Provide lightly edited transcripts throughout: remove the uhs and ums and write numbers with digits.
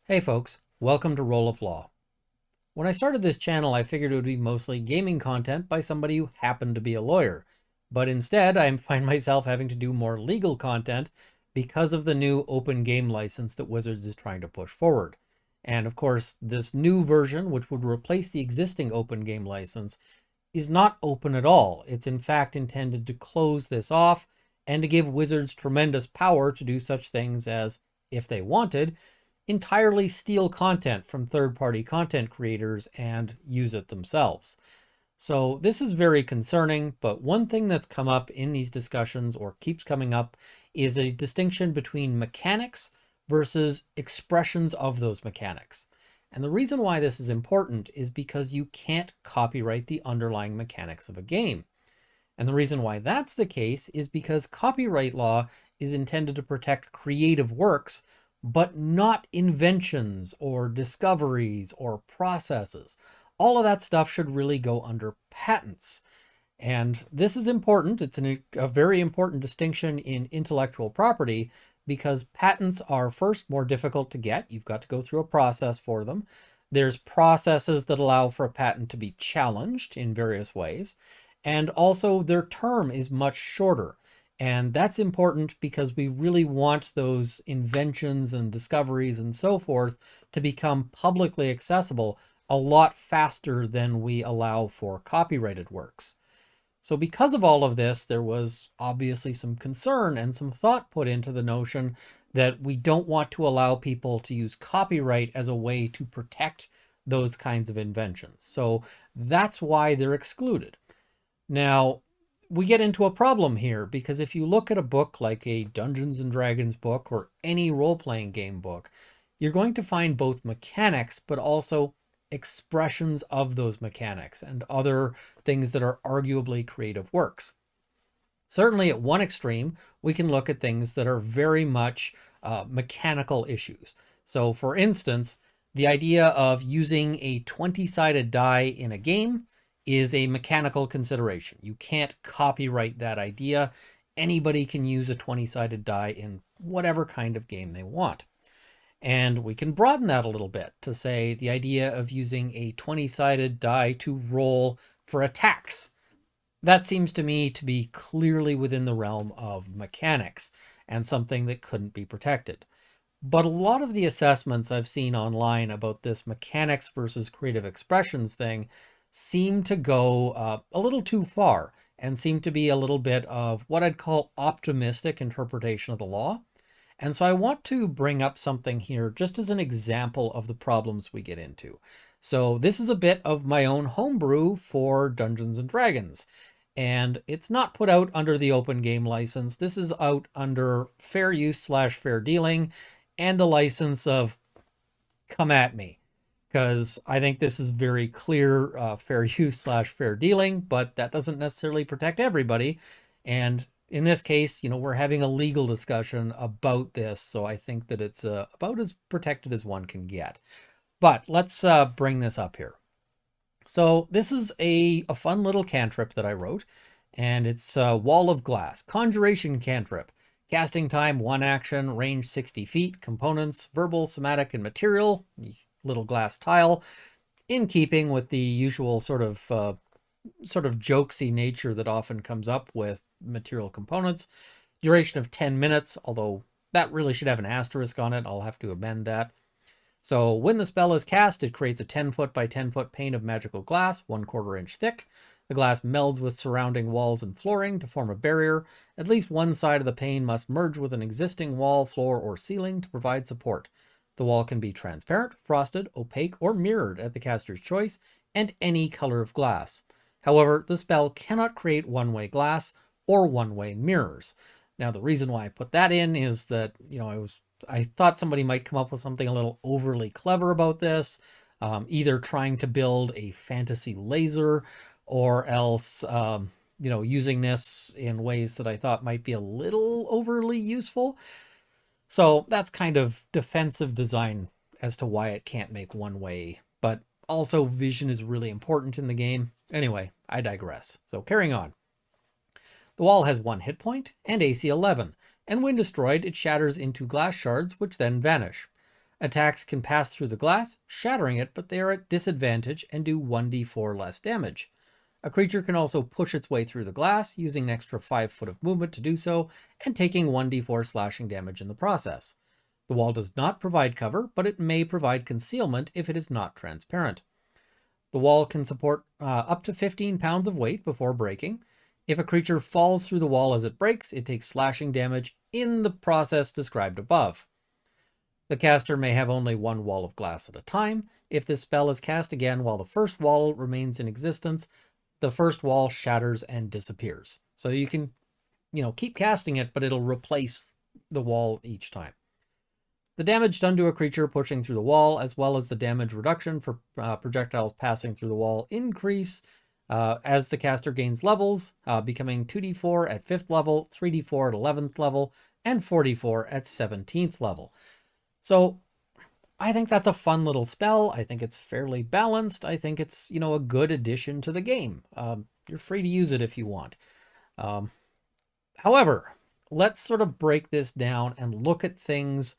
Hey folks, welcome to Roll of Law. When I started this channel, I figured it would be mostly gaming content by somebody who happened to be a lawyer. But instead, I find myself having to do more legal content because of the new open game license that Wizards is trying to push forward. And of course, this new version, which would replace the existing open game license, is not open at all. It's in fact intended to close this off and to give Wizards tremendous power to do such things as, if they wanted, entirely steal content from third-party content creators and use it themselves. So this is very concerning, but one thing that's come up in these discussions, or keeps coming up, is a distinction between mechanics versus expressions of those mechanics. And the reason why this is important is because you can't copyright the underlying mechanics of a game. And the reason why that's the case is because copyright law is intended to protect creative works, but not inventions or discoveries or processes. All of that stuff should really go under patents. And this is important. It's a very important distinction in intellectual property because patents are first more difficult to get. You've got to go through a process for them. There's processes that allow for a patent to be challenged in various ways. And also their term is much shorter. And that's important because we really want those inventions and discoveries and so forth to become publicly accessible a lot faster than we allow for copyrighted works. So because of all of this, there was obviously some concern and some thought put into the notion that we don't want to allow people to use copyright as a way to protect those kinds of inventions. So that's why they're excluded. Now, we get into a problem here because if you look at a book like a Dungeons and Dragons book or any role-playing game book, you're going to find both mechanics, but also expressions of those mechanics and other things that are arguably creative works. Certainly at one extreme, we can look at things that are very much mechanical issues. So for instance, the idea of using a 20-sided die in a game is a mechanical consideration. You can't copyright that idea. Anybody can use a 20-sided die in whatever kind of game they want. And we can broaden that a little bit to say the idea of using a 20-sided die to roll for attacks. That seems to me to be clearly within the realm of mechanics and something that couldn't be protected. But a lot of the assessments I've seen online about this mechanics versus creative expressions thing seem to go a little too far and seem to be a little bit of what I'd call optimistic interpretation of the law. And so I want to bring up something here just as an example of the problems we get into. So this is a bit of my own homebrew for Dungeons and Dragons. And it's not put out under the open game license. This is out under fair use / fair dealing and the license of come at me. Because I think this is very clear fair use / fair dealing, but that doesn't necessarily protect everybody. And in this case, we're having a legal discussion about this, so I think that it's about as protected as one can get. But let's bring this up here. So this is a fun little cantrip that I wrote, and it's Wall of Glass, Conjuration Cantrip. Casting time, 1 action, range 60 feet, components, verbal, somatic, and material. Little glass tile, in keeping with the usual sort of jokesy nature that often comes up with material components. Duration of 10 minutes, although that really should have an asterisk on it. I'll have to amend that. So when the spell is cast, it creates a 10-foot by 10-foot pane of magical glass, 1/4 inch thick. The glass melds with surrounding walls and flooring to form a barrier. At least one side of the pane must merge with an existing wall, floor, or ceiling to provide support. The wall can be transparent, frosted, opaque, or mirrored at the caster's choice, and any color of glass. However, the spell cannot create one-way glass or one-way mirrors. Now, the reason why I put that in is that, I thought somebody might come up with something a little overly clever about this, either trying to build a fantasy laser or else, using this in ways that I thought might be a little overly useful. So that's kind of defensive design as to why it can't make one way, but also vision is really important in the game. Anyway, I digress. So carrying on. The wall has 1 hit point and AC 11, and when destroyed, it shatters into glass shards which then vanish. Attacks can pass through the glass, shattering it, but they are at disadvantage and do 1d4 less damage. A creature can also push its way through the glass, using an extra 5 foot of movement to do so, and taking 1d4 slashing damage in the process. The wall does not provide cover, but it may provide concealment if it is not transparent. The wall can support up to 15 pounds of weight before breaking. If a creature falls through the wall as it breaks, it takes slashing damage in the process described above. The caster may have only one wall of glass at a time. If this spell is cast again while the first wall remains in existence, the first wall shatters and disappears. So you can, keep casting it, but it'll replace the wall each time. The damage done to a creature pushing through the wall, as well as the damage reduction for projectiles passing through the wall, increase as the caster gains levels, becoming 2d4 at 5th level, 3d4 at 11th level, and 4d4 at 17th level. So I think that's a fun little spell. I think it's fairly balanced. I think it's, a good addition to the game. You're free to use it if you want. However, let's sort of break this down and look at things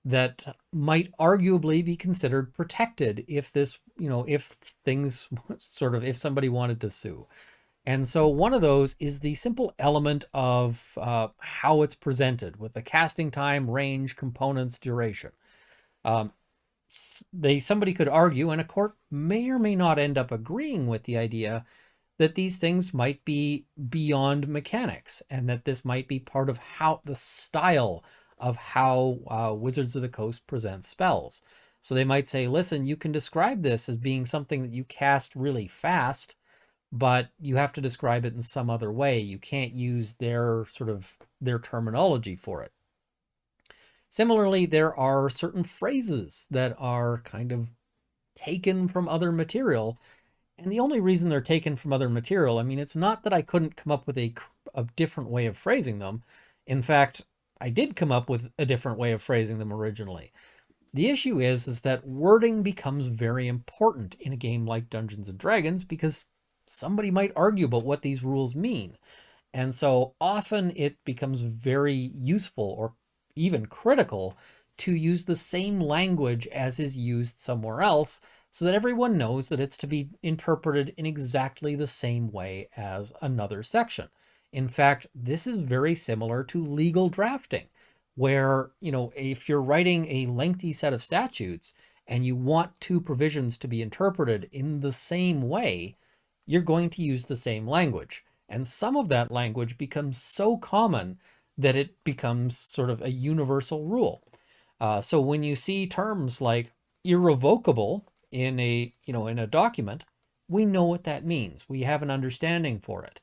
that might arguably be considered protected if this, if somebody wanted to sue. And so one of those is the simple element of how it's presented with the casting time, range, components, duration. Somebody could argue, and a court may or may not end up agreeing with the idea that these things might be beyond mechanics, and that this might be part of how the style of how Wizards of the Coast presents spells. So they might say, listen, you can describe this as being something that you cast really fast, but you have to describe it in some other way. You can't use their terminology for it. Similarly, there are certain phrases that are kind of taken from other material. And the only reason they're taken from other material, it's not that I couldn't come up with a different way of phrasing them. In fact, I did come up with a different way of phrasing them originally. The issue is that wording becomes very important in a game like Dungeons and Dragons because somebody might argue about what these rules mean. And so often it becomes very useful or even critical to use the same language as is used somewhere else so that everyone knows that it's to be interpreted in exactly the same way as another section. In fact, this is very similar to legal drafting, where, if you're writing a lengthy set of statutes and you want two provisions to be interpreted in the same way, you're going to use the same language. And some of that language becomes so common that it becomes sort of a universal rule. So when you see terms like irrevocable in a document, we know what that means. We have an understanding for it.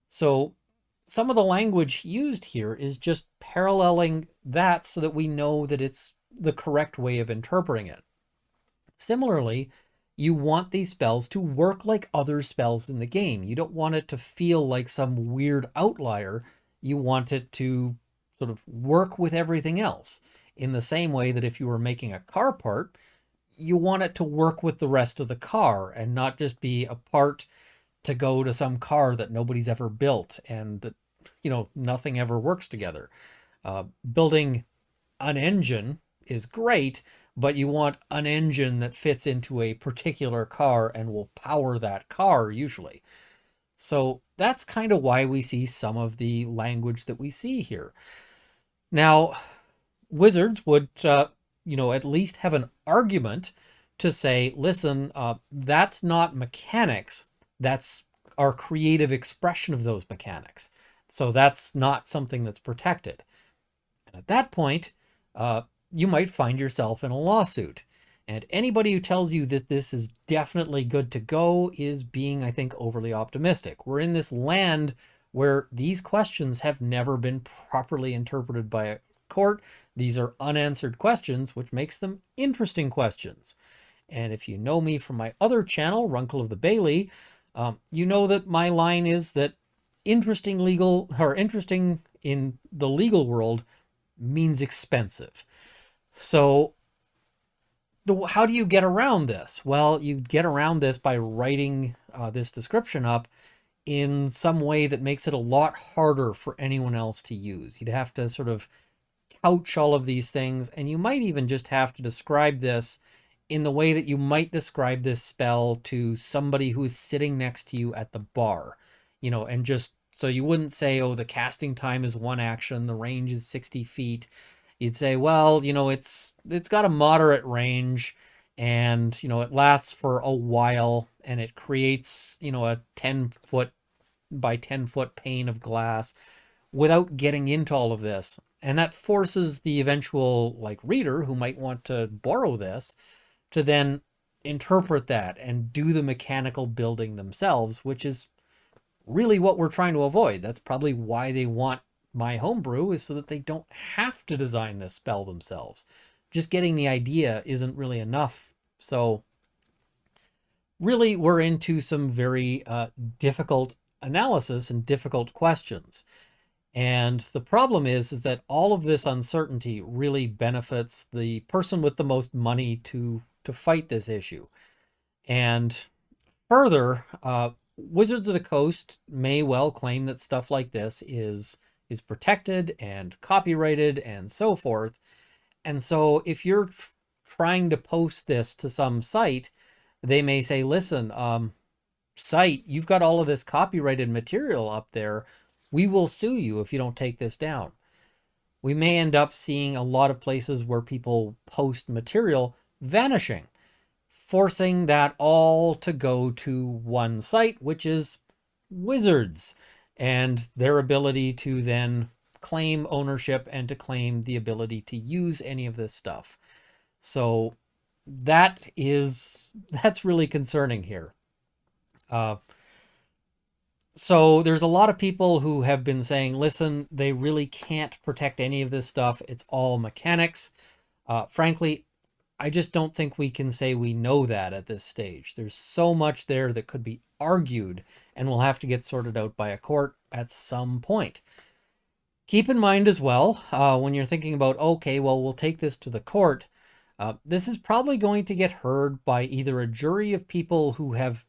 So some of the language used here is just paralleling that so that we know that it's the correct way of interpreting it. Similarly, you want these spells to work like other spells in the game. You don't want it to feel like some weird outlier. You want it to sort of work with everything else in the same way that if you were making a car part, you want it to work with the rest of the car and not just be a part to go to some car that nobody's ever built and that, nothing ever works together. Building an engine is great, but you want an engine that fits into a particular car and will power that car usually. So that's kind of why we see some of the language that we see here. Now, Wizards would, at least have an argument to say, listen, that's not mechanics. That's our creative expression of those mechanics. So that's not something that's protected. And at that point, you might find yourself in a lawsuit. And anybody who tells you that this is definitely good to go is being, I think, overly optimistic. We're in this land where these questions have never been properly interpreted by a court. These are unanswered questions, which makes them interesting questions. And if you know me from my other channel, Runkle of the Bailey, you know that my line is that interesting in the legal world means expensive. So how do you get around this? Well, you get around this by writing this description up in some way that makes it a lot harder for anyone else to use. You'd have to sort of couch all of these things, and you might even just have to describe this in the way that you might describe this spell to somebody who's sitting next to you at the bar, and just so you wouldn't say, oh, the casting time is 1 action, the range is 60 feet. You'd say, well, it's got a moderate range, and it lasts for a while, and it creates a 10-foot by 10-foot pane of glass without getting into all of this. And that forces the eventual reader who might want to borrow this to then interpret that and do the mechanical building themselves, which is really what we're trying to avoid. That's probably why they want my homebrew, is so that they don't have to design this spell themselves. Just getting the idea isn't really enough. So really, we're into some very difficult analysis and difficult questions. And the problem is that all of this uncertainty really benefits the person with the most money to fight this issue. And further, Wizards of the Coast may well claim that stuff like this is protected and copyrighted and so forth. And so if you're trying to post this to some site, they may say, listen, site, you've got all of this copyrighted material up there. We will sue you if you don't take this down. We may end up seeing a lot of places where people post material vanishing, forcing that all to go to one site, which is Wizards, and their ability to then claim ownership and to claim the ability to use any of this stuff. So that's really concerning here. So there's a lot of people who have been saying, listen, they really can't protect any of this stuff. It's all mechanics. Frankly, I just don't think we can say we know that at this stage. There's so much there that could be argued and will have to get sorted out by a court at some point. Keep in mind as well, when you're thinking about, okay, well, we'll take this to the court, this is probably going to get heard by either a jury of people who have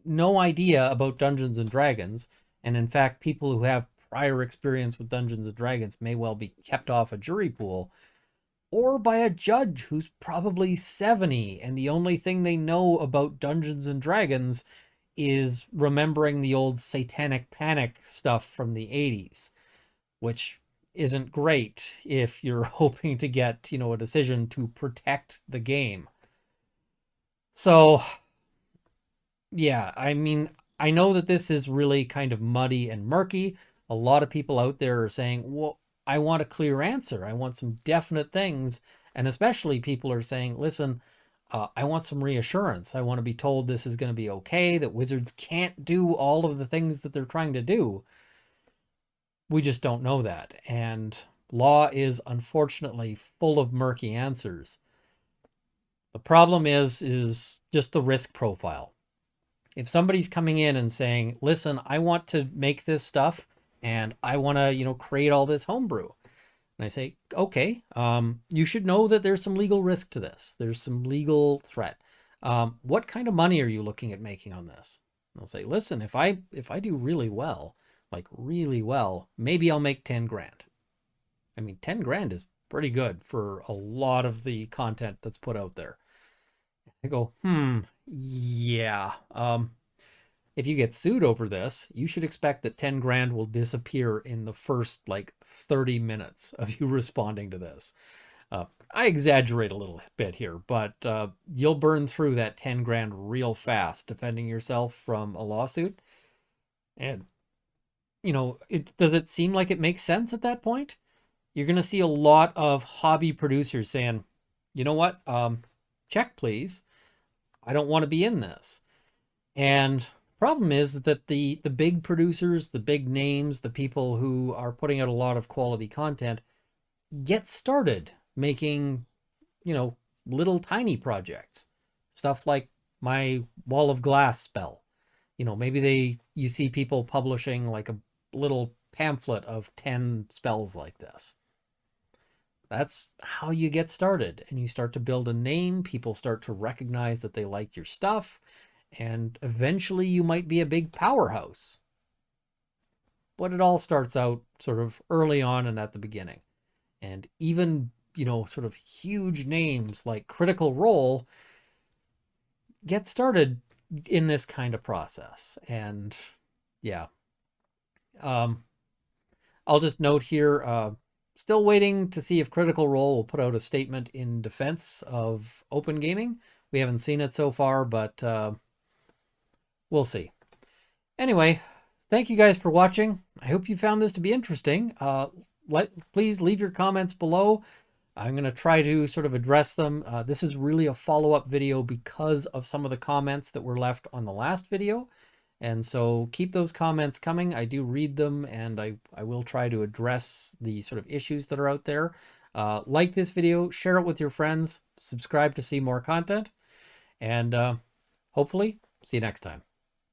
no idea about Dungeons and Dragons, and in fact, people who have prior experience with Dungeons and Dragons may well be kept off a jury pool, or by a judge who's probably 70, and the only thing they know about Dungeons and Dragons is remembering the old Satanic Panic stuff from the 80s, which isn't great if you're hoping to get, a decision to protect the game. So, yeah, I mean, I know that this is really kind of muddy and murky. A lot of people out there are saying, well, I want a clear answer. I want some definite things. And especially people are saying, listen, I want some reassurance. I want to be told this is going to be okay, that Wizards can't do all of the things that they're trying to do. We just don't know that. And law is unfortunately full of murky answers. The problem is just the risk profile. If somebody's coming in and saying, listen, I want to make this stuff and I want to, create all this homebrew. And I say, okay, you should know that there's some legal risk to this. There's some legal threat. What kind of money are you looking at making on this? And I'll say, listen, if I do really well, maybe I'll make 10 grand. I mean, 10 grand is pretty good for a lot of the content that's put out there. I go, yeah. If you get sued over this, you should expect that 10 grand will disappear in the first 30 minutes of you responding to this. I exaggerate a little bit here, but you'll burn through that 10 grand real fast defending yourself from a lawsuit. And, does it seem like it makes sense at that point? You're going to see a lot of hobby producers saying, you know what, check please. I don't want to be in this. And problem is that the big producers, the big names, the people who are putting out a lot of quality content get started making, little tiny projects. Stuff like my Wall of Glass spell. Maybe you see people publishing a little pamphlet of 10 spells like this. That's how you get started, and you start to build a name. People start to recognize that they like your stuff, and eventually you might be a big powerhouse. But it all starts out sort of early on and at the beginning. And even, sort of huge names like Critical Role get started in this kind of process. And yeah, I'll just note here, still waiting to see if Critical Role will put out a statement in defense of open gaming. We haven't seen it so far, but we'll see. Anyway, thank you guys for watching. I hope you found this to be interesting. Please leave your comments below. I'm going to try to sort of address them. This is really a follow-up video because of some of the comments that were left on the last video. And so keep those comments coming. I do read them, and I will try to address the sort of issues that are out there. Like this video, share it with your friends, subscribe to see more content, and hopefully see you next time.